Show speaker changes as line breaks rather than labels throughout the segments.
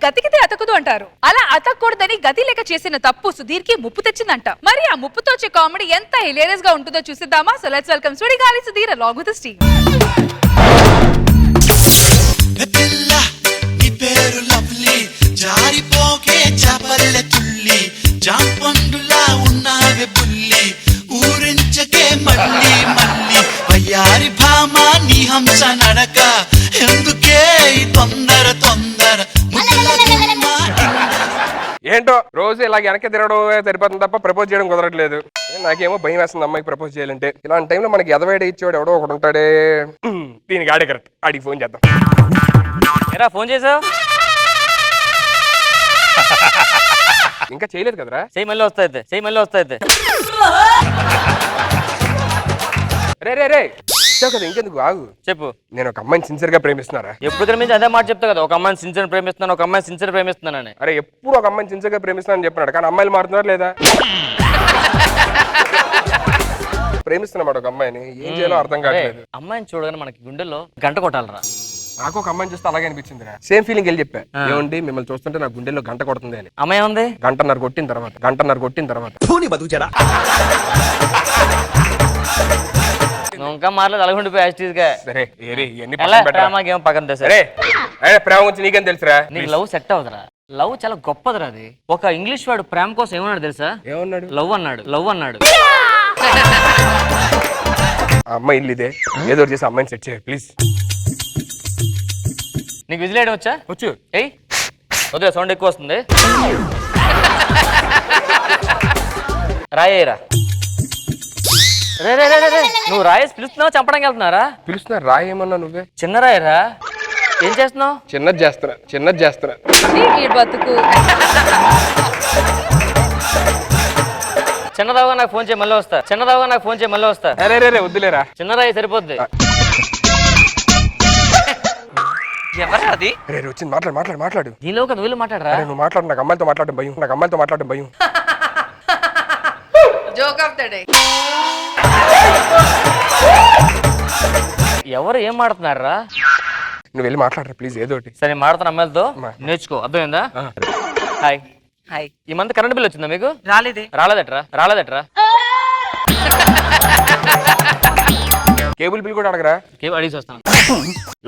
గతికితే అతకదు అంటారు. అలా అతకూడదని గతి లేక చేసిన తప్పు సుధీర్ కి ముప్పు తెచ్చిందంట. మరి ఆ ముప్పుతో వచ్చే కామెడీ ఎంత హిలేరియస్ గా ఉంటుందో చూసిద్దామా? So let's welcome Sudigali Sudheer along with his team.
జారిపోకే చాపల్లె తుల్లి జాంపండులా ఉన్నావే బుల్లి ఊరించకే మళ్ళీ మళ్ళీ వయ్యారి భామ నీ హంస నడక ఎందుకే తొందర తొందర.
ఏంటో రోజు ఇలా వెనక్కి తిరగడం సరిపోతుంది తప్ప ప్రపోజ్ చేయడం కుదరట్లేదు. నాకేమో భయం వేస్తుంది అమ్మాయికి ప్రపోజ్ చేయాలంటే. ఇలాంటి టైంలో మనకి ఎదవేడి ఇచ్చేవాడు ఎవడో ఒకడు ఉంటాడే. దీనికి ఆడే కరెక్ట్, ఆడికి ఫోన్ చేద్దాం.
ఏరా ఫోన్ చేసావు?
ఇంకా చేయలేదు కదరా?
చెయ్యి మళ్ళీ వస్తాయి.
రే రే రే కదా, ఇంకెందుకు ఆగు.
చెప్పు.
నేను ఒక అమ్మాయిని సిన్సియర్ గా ప్రేమిస్తున్నారా?
ఎప్పుడు ప్రేమించి అదే మాట చెప్తా కదా, ఒక అమ్మాయిని సిన్సియర్ ప్రేమిస్తున్నానని.
అరే ఎప్పుడు ఒక అమ్మాయిని సిన్సియర్ గా ప్రేమిస్తున్నానని చెప్పినాడు, కానీ అమ్మాయిలు మారుతున్నారు లేదా? ప్రేమిస్తున్నమాట ఒక అమ్మాయిని, ఏం చేయాలో అర్థం కావట్లేదు.
అమ్మాయిని చూడగానే మనకి గుండెల్లో గంట కొట్టాలరా.
నాకు ఒక అమ్మాయిని చూస్తే అలాగే అనిపించింది. సేమ్ ఫీలింగ్ వెళ్ళి చెప్పా, ఏమండి మిమ్మల్ని చూస్తుంటే నా గుండెల్లో గంట కొడుతుంది అని.
అమ్మాయి ఉంది
గంటన్నర కొట్టిన తర్వాత
నువ్వు ఇంకా మారలేదు, అలాగుండిపోయి యాస్టీస్గా.
సరే
ప్రేమకేమో పక్కన
సరే. ప్రేమ గురించి నీకేం తెలుసురా?
నీకు లవ్ సెట్ అవుతురా? లవ్ చాలా గొప్పదిరా. అది ఒక ఇంగ్లీష్ వాడు ప్రేమ కోసం ఏమన్నాడు తెలుసా?
ఏమన్నాడు?
లవ్ అన్నాడు.
ఆ అమ్మాయి ఇల్లు ఇదే, ఏదో చేసి అమ్మాయిని సెట్ చేయ ప్లీజ్.
నీకు విజిల్ వేయడం వచ్చా?
వచ్చు.
ఏయ్ వద్దు, సౌండ్ ఎక్కువ వస్తుంది. రాయేరా. రే నువ్వు రాయేసి పిలుస్తున్నావు, చంపడానికి వెళ్తున్నారా?
పిలుస్తున్నా రాయేమన్నా నువ్వే.
చిన్న రాయరా, ఏం చేస్తున్నావు?
చిన్నది చేస్తున్నా.
బతుకు
చిన్నదావుగా నాకు ఫోన్ చేయి మళ్ళీ వస్తా.
రే వద్దులేరా,
చిన్న రాయి సరిపోద్ది. ఎవరా అది?
రే వచ్చింది, మాట్లాడు.
నీలో ఒక నువ్వు మాట్లాడరా.
నువ్వు మాట్లాడు, నాకు అమ్మాయితో మాట్లాడడం భయం.
Joke of the day.
ఎవరు ఏం మాడుతున్నారా?
నువ్వు వెళ్ళి మాట్లాడరా ప్లీజ్ ఏదో ఒకటి.
సరే మాడుతున్న అమ్మాయిలతో నేర్చుకో, అర్థమైందా? హాయ్. ఈ మంత్ కరెంట్ బిల్ వచ్చిందా మీకు? రాలేదట్రా.
కేబుల్ బిల్ కూడా అడగరా?
అడిగి వస్తాను.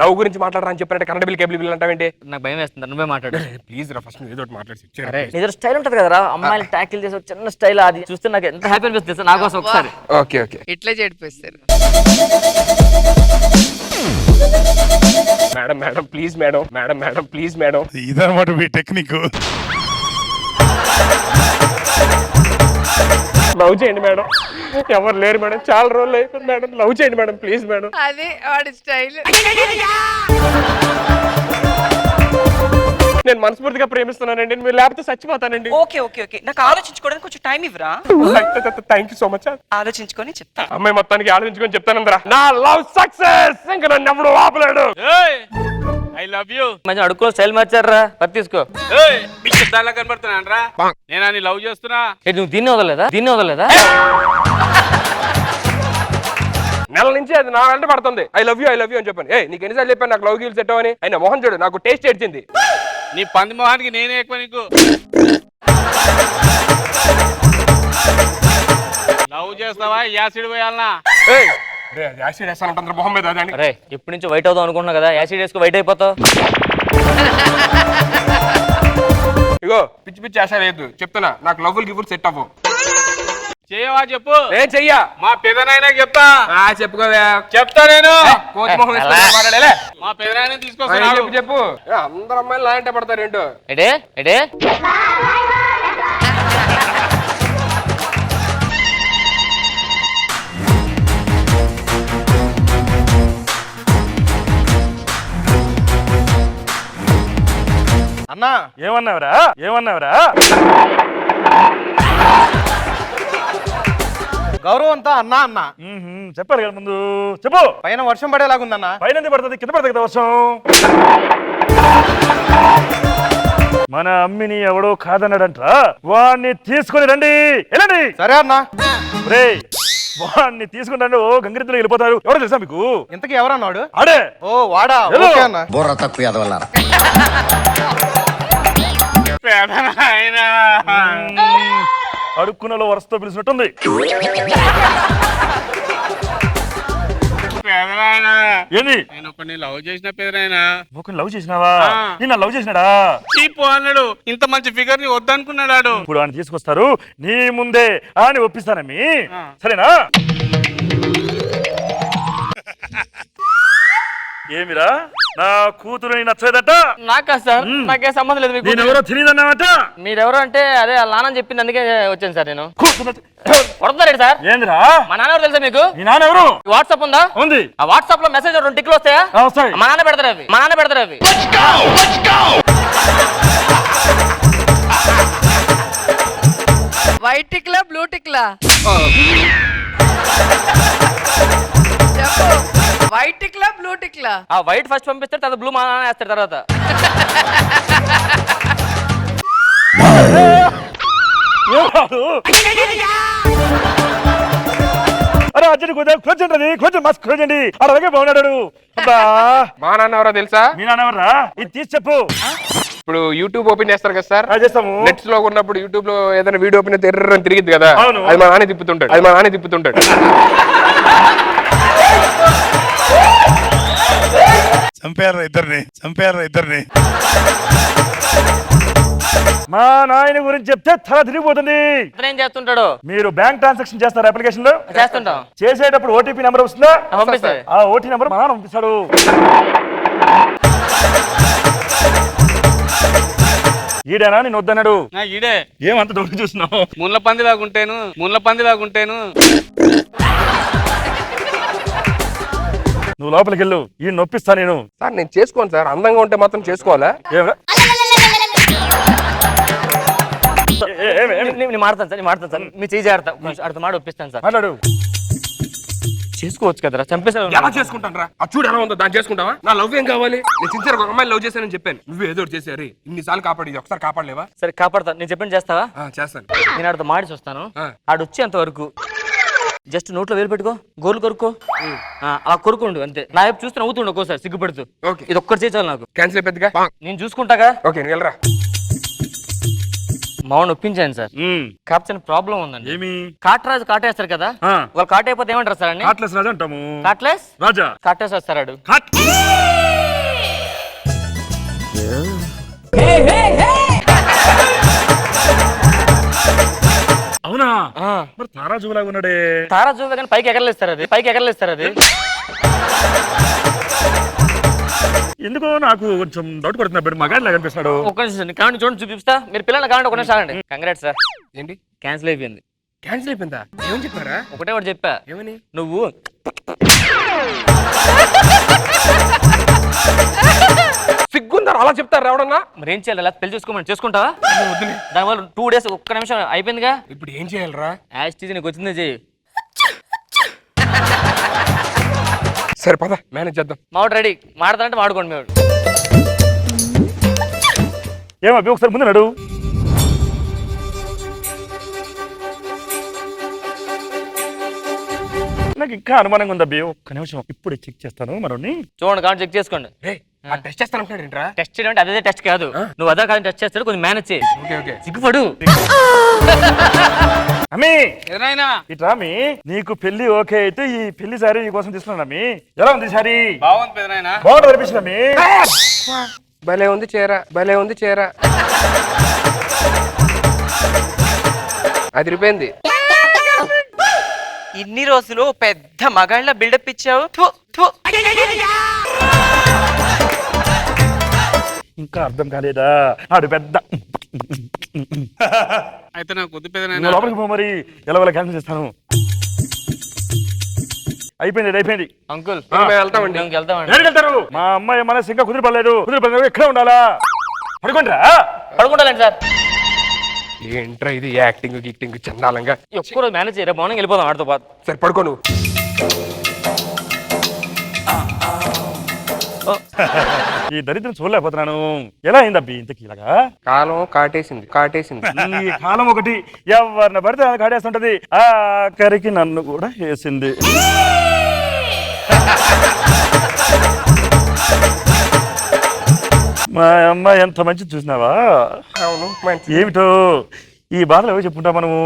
లవ్ గురించి మాట్లాడరా అని చెప్పినట్టు కరెంట్ బిల్ కేబుల్ బిల్ అంటావేంటి?
నాకు భయం వేస్తుంది, నువ్వే మాట్లాడు
ప్లీజ్ రా. ఫస్ట్ ఏదో ఒకటి మాట్లాడి.
నిజం స్టైల్ ఉంటది కదరా, అమ్మాయిలు ట్యాకిల్ చేసే చిన్న స్టైల్, అది చూస్తే నాకు ఎంత హ్యాపీ అనిపిస్తుంది. నా కోసం ఒకసారి.
ఓకే
ఇట్లా చెడిపోస్తారు.
Madam please madam.
ఇదన్నమాట మీ టెక్నిక్.
లవ్ చేయండి మేడం, ఎవరు లేరు మేడం, చాలా రోజులు అయిపోయింది మేడం, లవ్ చేయండి మేడం ప్లీజ్ మేడం.
అదే వాడి స్టైల్.
నేను మనస్ఫూర్తిగా ప్రేమిస్తున్నానండి, మీరు లేకపోతే చచ్చిపోతానండి.
ఓకే నాకు ఆలోచించుకోవడానికి కొంచెం టైం ఇవ్వరా?
Thank you so much.
ఆలోచించుకొని చెప్తా.
అమ్మాయి మొత్తానికి ఆలోచించుకొని చెప్తానందరా. నా లవ్ సక్సెస్, ఇంకా నన్ను ఎవడు ఆపలేడు.
I love you.
మంచి అడుక్కో స్టైల్ మార్చారా, పత్తి తీసుకో.
కనబడుతున్నా నేనా నీ లవ్ చేస్తున్నా?
నువ్వు దీన్ని వదలలేదా?
నెల నుంచి అది నా వెంట పడుతుంది. ఐ లవ్ యూ అని చెప్పాను. నీకు ఎన్నిసార్లు చెప్పాను నాకు లవ్ గీల్ సెట్ అవని? అయినా మోహన్ చూడు, నాకు టేస్ట్ ఏడ్చింది.
నీ పంది మొహానికి నేనే ఎక్కువ నీకు. లవ్ చేస్తావా? యాసిడ్ పోయాలనా?
యాసిడ్ వేస్తానంటారు మొహం మీద.
అరే ఇప్పటి నుంచి వైట్ అవుదాం అనుకుంటున్నా కదా, యాసిడ్ వేసుకో వైట్ అయిపోతావు.
ఇగో పిచ్చి ఆశ లేదు చెప్తున్నా, నాకు లవ్ గిఫ్ట్ సెట్ అవ్వు.
చేయవా చెప్పు.
ఏం చెయ్యా?
మా పెదనాయన చెప్తా.
చెప్పుకోవా?
చెప్తా నేను.
కోచ్ మొహం మాట్లాడలే.
మా పెదనాయన తీసుకొస్తా.
చెప్పు. అందరు అమ్మాయిలు లాంటి పడతారు ఏంటో.
ఎడే
అన్నా ఏమన్నావురా?
గౌరవం అంతా అన్నా అన్నా
చెప్పాలి కదా ముందు. చెప్పు.
పైన వర్షం పడేలాగుందన్నా.
పైన పడుతుంది, కింద పడుతుంది కదా వర్షం. మన అమ్మిని ఎవడో కాదన్నాడంట్రా, వాడిని తీసుకుని రండి. వెళ్ళండి.
సరే అన్నా.
వాడిని తీసుకుని రండి. ఓ గంగిరెద్దులు వెళ్ళిపోతారు. ఎవడో తెలుసా మీకు?
ఇంతకీ ఎవరన్నాడు?
ఆడే.
ఓ వాడా. ఓకే అన్నా.
బుర్ర తక్కువ ఎదవల్లారా.
పెదనాయన
అడుక్కునలో వరుసతో పిలిచినట్టుంది.
పెదనాయన
ఏంది
నేను ఒకరిని లవ్ చేసిన పెదనాయన.
ఒక లవ్ చేసినావా? నిన్న లవ్ చేసినాడా?
చీపు అన్నాడు. ఇంత మంచి ఫిగర్ ని వద్దనుకున్నాడు.
ఇప్పుడు ఆయన తీసుకొస్తారు నీ ముందే అని ఒప్పిస్తానమ్మి. సరేనా? ఏమిరా నా కూతురు నచ్చలేదట?
నాకా సార్, నాకే సంబంధం లేదు మీకు.
నేనెవరో తెలియదన్నావట.
మీరెవరో అంటే అదే వాళ్ళ నాన్న చెప్పింది, అందుకే వచ్చాను సార్ నేను. కొడుతున్నారేంటి సార్?
ఏందిరా?
మా నాన్న ఎవరు తెలుసా మీకు?
నీ నాన్న ఎవరు?
వాట్సాప్ ఉందా?
ఉంది.
ఆ వాట్సాప్ లో మెసేజ్ 2 టిక్లు వస్తాయా?
వస్తాయి.
మా నాన్న పెడతారు అవి. మా నాన్న పెడతారు అవి.
వైట్ టిక్లా బ్లూ టిక్లా చెప్పు. వైట్ టిక్లా బ్లూ టిక్లా?
ఆ వైట్ ఫస్ట్ పంపిస్తారు, తర్వాత బ్లూ మా నాన్న వేస్తారు తర్వాత.
అరే అర్జున్ కూర్చోండి, కొంచెం మస్తు కూర్చోండి. అలాగే బాగున్నాడు. అబ్బా
మా నాన్న ఎవరో తెలుసా?
మీ నాన్న ఎవర్రా? ఇది తీసి చెప్పు.
ఇప్పుడు యూట్యూబ్ ఓపెన్ చేస్తారు కదా సార్,
చేస్తాము.
నెట్స్ లో ఉన్నప్పుడు యూట్యూబ్ లో ఏదైనా వీడియో ఓపెన్ అయితే ఎర్రని తిరిగిద్ది కదా,
అవును.
అది మా నాన్న తిప్పుతుంటాడు.
చంపారు ఇద్దరిని.
మా నాయన గురించి చెప్తే తల తిరిగిపోతుంది.
అతను ఏం చేస్తుంటాడు?
మీరు బ్యాంక్ ట్రాన్సాక్షన్ చేస్తారు అప్లికేషన్ లో?
చేస్తుంటాం.
చేసేటప్పుడు ఓటీపీ నెంబర్ వస్తుందా?
పంపిస్తారు.
ఆ ఓటీ నెంబర్ మా నాన్న పంపిస్తాడు. ఈడేనా నేను వద్దన్నాడు?
ఈడే.
ఏమంత దొరికి చూస్తున్నావు?
ముళ్ళ పంది లాగుంటేను.
నువ్వు లోపలికి వెళ్ళు, ఈ నొప్పిస్తా నేను.
సార్ నేను చేసుకోను సార్, అందంగా ఉంటే మాత్రం చేసుకోవాలా?
నేను మాడతాను సార్, మీ చేయి జాగ్రత్త. అర్థం మాట ఒప్పిస్తాను సార్.
మాట్లాడు.
చేసుకోవచ్చు కదరా, చంపేసాను.
ఎలా చేసుకుంటాను రా? ఆ చూడు ఎలా ఉందో, దాన్ని చేసుకుంటావా? నా లవ్ ఏం కావాలి? నేను సిన్సియర్ ఒక అమ్మాయి లవ్ చేశానని చెప్పాను, నువ్వు ఏదో ఒకటి చేసారు. ఇన్నిసార్లు కాపాడి ఒకసారి కాపాడలేవా?
సరే కాపాడతా, నేను చెప్పండి చేస్తావా?
చేస్తాను.
నేను ఆడితో మాడిచి వస్తాను. ఆడొచ్చేంత వరకు జస్ట్ నోట్లో వేలు పెట్టుకో, గోర్లు కొరుక్కో, అలా కొరుకుండు అంతే. నా వైపు చూస్తే నవ్వుతుండు ఒక్కోసారి సిగ్గుపడుతూ. ఇది ఒక్కటి చేయాలి నాకు.
క్యాన్సిల్ అయిపోద్దిగా.
నేను చూసుకుంటాగా.
ఓకే నువ్వు వెళ్ళరా.
మామూలు ఒప్పించాను సార్. కాకపోతే ప్రాబ్లం ఉందండి.
ఏమి?
కాటరాజు కాటేస్తారు కదా, వాళ్ళు కాటైపోతే ఏమంటారు సార్ అండి?
కాట్లెస్ రాజా అంటాము.
కాట్లెస్
రాజా
కాటేసి వస్తాడు.
అవునా? మరి తారాజులాగా ఉన్నాడే.
తారాజు కానీ పైకి ఎగరలేస్తారు అది.
ఎందుకో నాకు కొంచెం డౌట్ పడుతున్నా. బట్ మగాడిలా కనిపిస్తాడు.
ఒక్క నిమిషం కావండి, చూడండి చూపిస్తా. మీరు పిల్లలు కావండి, ఒక నిమిషం ఆగండి. కంగ్రాట్స్ సార్,
ఏంటి
క్యాన్సిల్ అయిపోయింది.
క్యాన్సిల్ అయిపోయిందా? ఏమని చెప్పారా?
ఒకటే ఒకటి చెప్పా.
ఏమని?
నువ్వు
సిగ్గుందా అలా చెప్తారు ఎవడన్నా?
మరి ఏం చేయాలి? అలా పెళ్లి చేసుకోమని చేసుకుంటావా? దానివల్ల 2 days ఒక్క నిమిషం అయిపోయిందిగా.
ఇప్పుడు ఏం చేయాలరా?
యాజ్ టీజ్ నీకు వచ్చిందే చెయ్యి.
సరే పద మేనేజ్ చేద్దాం.
మావాడు రెడీ, మాడతానంటే మాడుకోండి. మేము
ఏమబ్బి ఒకసారి ముందు నడు. నాకు ఇంకా అనుమానంగా ఉంది అబ్బి. ఒక్క నిమిషం ఇప్పుడే చెక్ చేస్తాను. మరోని
చూడండి, కావాలి చెక్ చేసుకోండి.
టెస్ట్ చేస్తానంటాడు ఏంట్రా?
టెస్ట్ చేయడం అంటే అదే టెస్ట్ కాదు. నువ్వు అదే కాదు టెస్ట్ చేస్తాడు, కొంచెం మేనేజ్ చేయి.
ఓకే
సిగ్గుపడు.
అమ్మి
ఎదురైనా
ఇట్రా అమ్మి, నీకు పెళ్లి ఓకే అయితే ఈ పెళ్లి సారీ నీ కోసం తీసుకున్నాను అమ్మి. ఎలా ఉంది సారీ?
బాగుంది పెదనాయన.
బాగుంటుంది అనిపించింది అమ్మి.
భలే ఉంది చీర. అది రిపోయింది.
ఇన్ని రోజులు పెద్ద మగాళ్ళ బిల్డప్ ఇచ్చావు.
ఇంకా అర్థం కాలేదా? ఆడు పెద్ద.
అయితే నాకు వద్దు పెదనాయన.
నువ్వు లోపలికి పో, మరి ఎలా క్యాన్సిల్ చేస్తాను. అయిపోయింది.
అంకుల్
మేము వెళ్తామండి.
వెళ్తామండి.
ఎక్కడికి వెళ్తారు? మా అమ్మాయి మనసు ఇంకా కుదిరిపడలేదు. ఎక్కడే ఉండాలా? పడుకుంటారా?
పడుకుంటానండి సార్.
ఏంట్రా ఇది యాక్టింగ్ గిక్టింగ్ చందాలంగా?
ఒక్కరోజు మేనేజ్ చేయరా, మార్నింగ్ వెళ్ళిపోదాం ఆడితో పాటు.
సరే పడుకో నువ్వు.
ఈ దరిద్రం చూడలేకపోతున్నాను. ఎలా అయింది అబ్బి ఇంతకీ ఇలాగా?
కాలం కాటేసింది.
ఈ కాలం ఒకటి ఎవరిని పడితే అది కాటేస్తుంటది. ఆఖరికి నన్ను కూడా వేసింది. మా అమ్మాయి ఎంత మంచిది చూసినావా?
అవును మంచి
ఏమిటో ఈ బాధలు ఎవరు చెప్పుకుంటా మనము.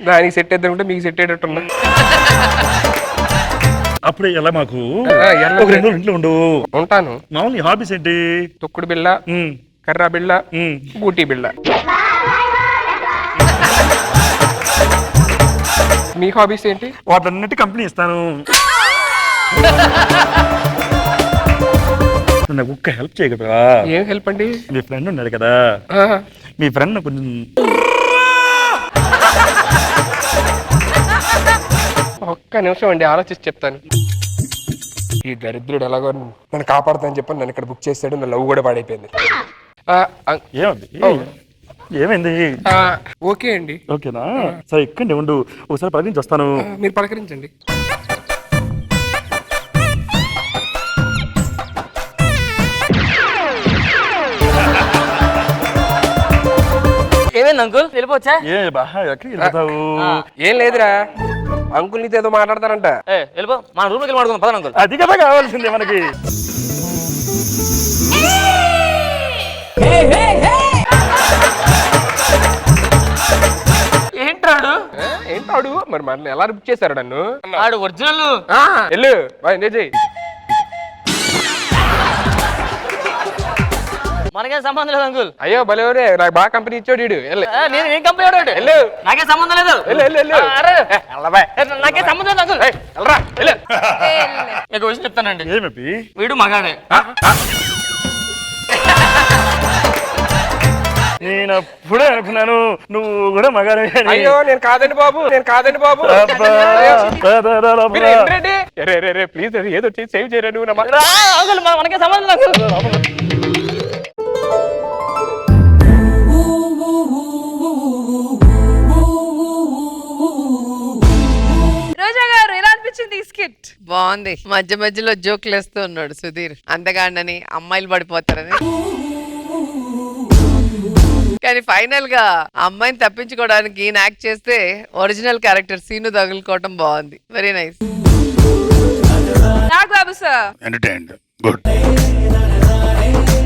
దానికి సెట్ అయితే మీకు సెట్ అయ్యేటట్టున్నా.
అప్పుడే ఎలా మాకు
ఎలా?
ఒక 2 రోజులు ఇంట్లో ఉండు.
ఉంటాను.
మామూలు నీ హాబీస్ ఏంటి?
తొక్కుడు బిళ్ళ,
ఉమ్,
కర్రా బిళ్ళ,
ఉమ్.
బూటీ బిళ్ళ. మీ హాబీస్ ఏంటి?
వాటన్నిటి కంపెనీ ఇస్తాను. నాకు ఒక్క హెల్ప్ చేయగలరా?
ఏం హెల్ప్ అండి?
మీ ఫ్రెండ్ ఉన్నాడు కదా, మీ ఫ్రెండ్ కొంచెం
ఒక్క నిమిషం అండి, ఆలోచించి చెప్తాను. ఈ దరిద్రుడు ఎలాగో నన్ను కాపాడుతానని చెప్పి నన్ను ఇక్కడ బుక్ చేశాడు. నా లవ్ కూడా పాడైపోయింది.
ఏమంది? ఏమైంది?
ఓకే అండి.
ఓకేనా? సరే ఇక్కడే ఉండు, ఒకసారి పలకరించి వస్తాను.
మీరు పలకరించండి.
ఏమైంది అంకుల్ వెళ్ళిపోవచ్చా?
ఎక్కడికి వెళ్తావు?
ఏం లేదురా, అంకుల్ నీతో ఏదో మాట్లాడతారంట.
వెళ్ళిపో, మన రూమ్ లోకి వెళ్ళి మాట్లాడుకుందాం పద అంకుల్.
అది కదా కావాల్సిందే మనకి.
ఏంటాడు
ఏంటాడు మరి మనల్ని ఎలా బుక్ చేశారు నన్ను?
ఆడు ఒరిజినల్.
వెళ్ళు బాయ్, ఎంజాయ్ చెయ్యి.
మనకేం సంబంధం లేదు అంకుల్.
అయ్యో భలేవరే, నాకు బాగా కంపెనీ ఇచ్చాడు వీడు.
నేను కంపెనీ
వెళ్ళు.
నాకేం సంబంధం లేదు.
వెళ్ళు వెళ్ళు వెళ్ళు.
నాకేం సంబంధం లేదు అంకుల్.
వెళ్ళరా వెళ్ళు.
మీకు విషయం చెప్తానండి.
ఏమి
వీడు మగాడే.
నేను అప్పుడే అనుకున్నాను నువ్వు కూడా మగానే.
అయ్యో నేను కాదండి బాబు, నేను కాదండి బాబు. ప్లీజ్ ఏదో సేవ్ చేయరా నువ్వు.
అంకుల్ మనకే సంబంధం లేదు అంకుల్.
రోజా గారు ఎలా అనిపించింది ఈ స్కిట్?
బాగుంది. మధ్య మధ్యలో జోకులు వేస్తూ ఉన్నాడు సుధీర్, అంతగాండని అమ్మాయిలు పడిపోతారని. కానీ ఫైనల్ గా అమ్మాయిని తప్పించుకోవడానికి ఈయన యాక్ట్ చేస్తే ఒరిజినల్ క్యారెక్టర్ సీను తగులుకోవటం బాగుంది. Very nice.
Nagababu sir
entertained good.